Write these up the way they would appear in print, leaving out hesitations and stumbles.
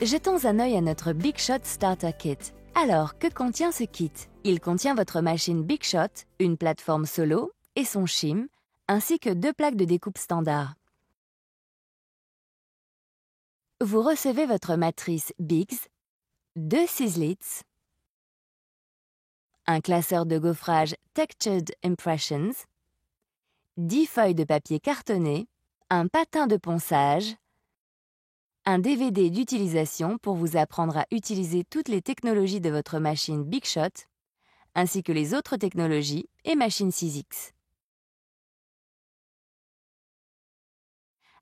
Jetons un œil à notre Big Shot Starter Kit. Alors, que contient ce kit? Il contient votre machine Big Shot, une plateforme solo et son shim, ainsi que 2 plaques de découpe standard. Vous recevez votre matrice Biggs, 2 Sislits, un classeur de gaufrage Textured Impressions, 10 feuilles de papier cartonné, un patin de ponçage, un DVD d'utilisation pour vous apprendre à utiliser toutes les technologies de votre machine Big Shot, ainsi que les autres technologies et machines 6X.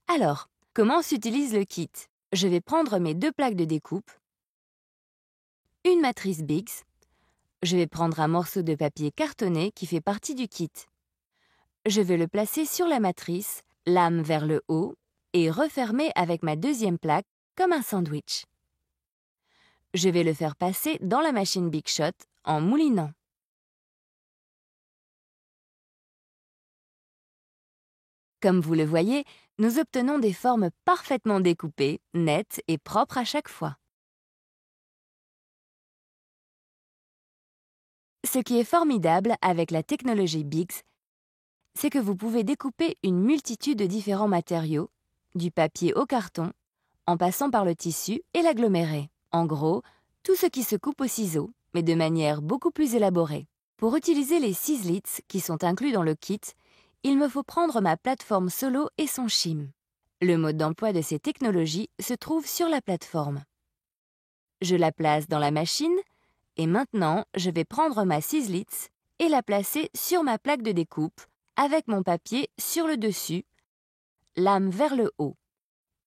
Alors, comment s'utilise le kit? Je vais prendre mes 2 plaques de découpe, une matrice Biggs, je vais prendre un morceau de papier cartonné qui fait partie du kit. Je vais le placer sur la matrice, lame vers le haut, et refermer avec ma deuxième plaque comme un sandwich. Je vais le faire passer dans la machine Big Shot en moulinant. Comme vous le voyez, nous obtenons des formes parfaitement découpées, nettes et propres à chaque fois. Ce qui est formidable avec la technologie Biggs, c'est que vous pouvez découper une multitude de différents matériaux, du papier au carton, en passant par le tissu et l'aggloméré. En gros, tout ce qui se coupe au ciseau, mais de manière beaucoup plus élaborée. Pour utiliser les Sislits qui sont inclus dans le kit, il me faut prendre ma plateforme solo et son shim. Le mode d'emploi de ces technologies se trouve sur la plateforme. Je la place dans la machine et maintenant, je vais prendre ma Sislits et la placer sur ma plaque de découpe avec mon papier sur le dessus, lame vers le haut,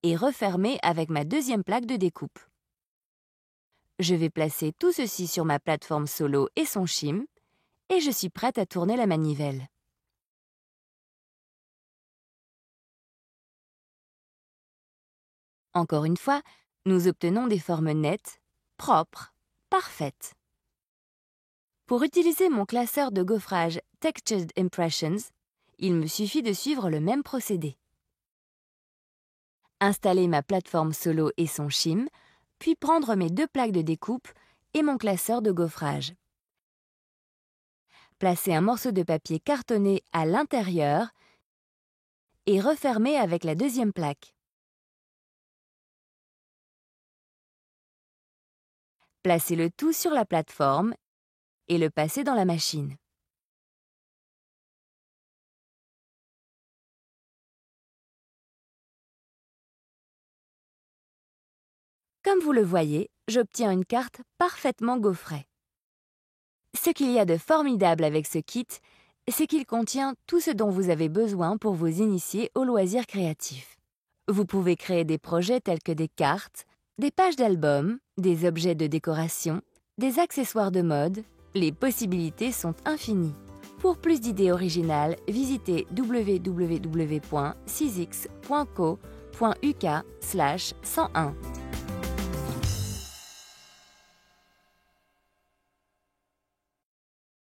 et refermer avec ma deuxième plaque de découpe. Je vais placer tout ceci sur ma plateforme solo et son shim et je suis prête à tourner la manivelle. Encore une fois, nous obtenons des formes nettes, propres, parfaites. Pour utiliser mon classeur de gaufrage Textured Impressions, il me suffit de suivre le même procédé. Installer ma plateforme solo et son shim, puis prendre mes 2 plaques de découpe et mon classeur de gaufrage. Placer un morceau de papier cartonné à l'intérieur et refermer avec la deuxième plaque. Placer le tout sur la plateforme et le passer dans la machine. Comme vous le voyez, j'obtiens une carte parfaitement gaufrée. Ce qu'il y a de formidable avec ce kit, c'est qu'il contient tout ce dont vous avez besoin pour vous initier aux loisirs créatifs. Vous pouvez créer des projets tels que des cartes, des pages d'albums, des objets de décoration, des accessoires de mode. Les possibilités sont infinies. Pour plus d'idées originales, visitez www.6x.co.uk/101.